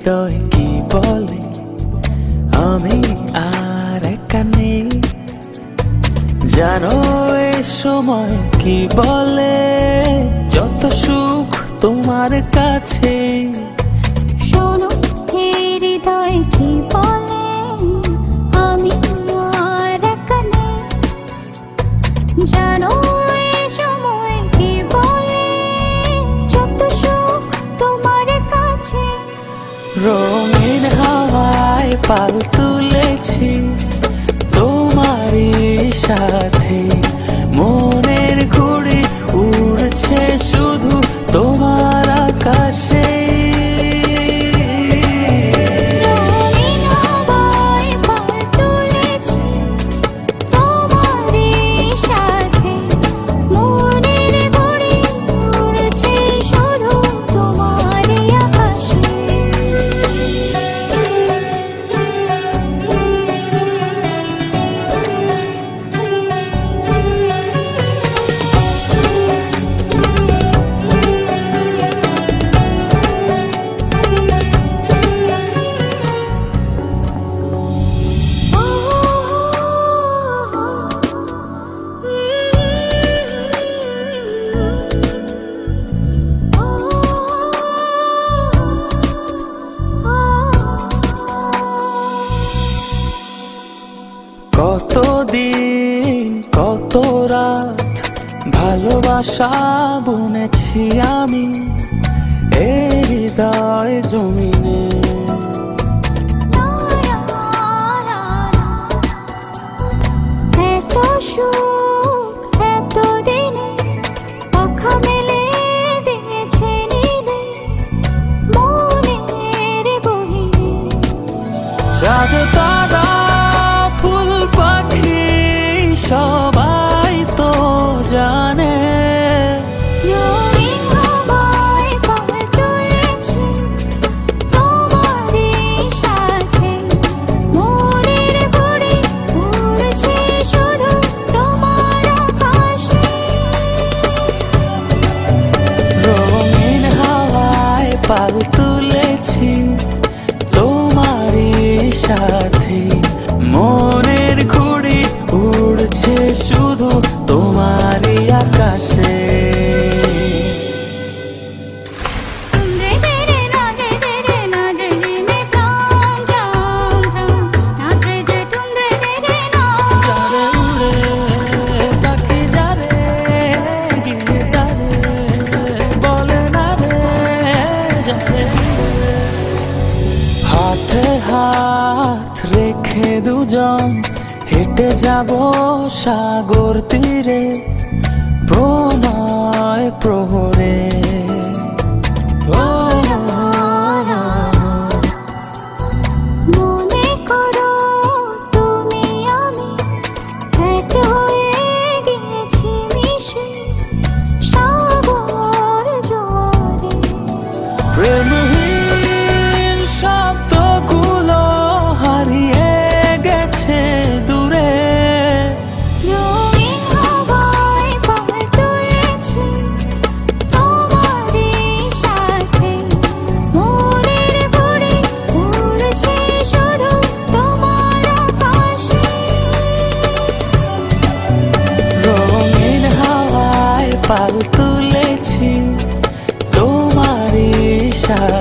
হৃদয় কি বলে আমি আর একা নেই। জানো এ সময় কি বলে যত সুখ তোমার কাছে। শোনো হৃদয় কি বলে আমি আর একা নেই। জানো এ সময় কি বলে যত সুখ তোমার কাছে। রঙিন হাওয়ায় পাল তুলেছি তোমারই সাথে, মনের ঘুড়ি উড়ছে শুধু তোমার আকাশে। রঙিন হাওয়ায় পাল তুলেছি তোমারই সাথে, মনের ঘুড়ি উড়ছে শুধু তোমারই আকাশে। কতদিন কত রাত ভালোবাসা বুনেছি আমি এ হৃদয় জমিনে। এত সুখ এত দিনে পাখা মেলে দিয়েছে নীলে মনের গহীনে। চাঁদ তারা ফুল পাখি সবাই তো জানে। রঙিন হাওয়ায় পাল তুলেছি তোমারই সাথে, মনের ঘুড়ি উড়ছে শুধু তোমার আকাশে। রঙিন হাওয়ায় পাল তুলেছি তোমারই সাথে, মনের ঘুড়ি উড়ছে শুধু তোমারই আকাশে। যারে উড়ে পাখি যারে গিয়ে তারে বলে না রে যারে। হাতে হাত রেখে দুজন হেঁটে যাব সাগর তীরে প্রণয় প্রহরে। মনে করো তুমি আমি এক হয়ে গিয়েছি মিশে সাগর জোয়ারে। প্রেমহীন শব্দগুলো হারিয়ে গেছে দূরে। রঙিন হাওয়ায় পাল তুলেছি তোমারই সাথে, মনের ঘুড়ি উড়ছে শুধু তোমার আকাশে। রঙিন হাওয়ায় পাল তুলেছি তোমারই সাথে।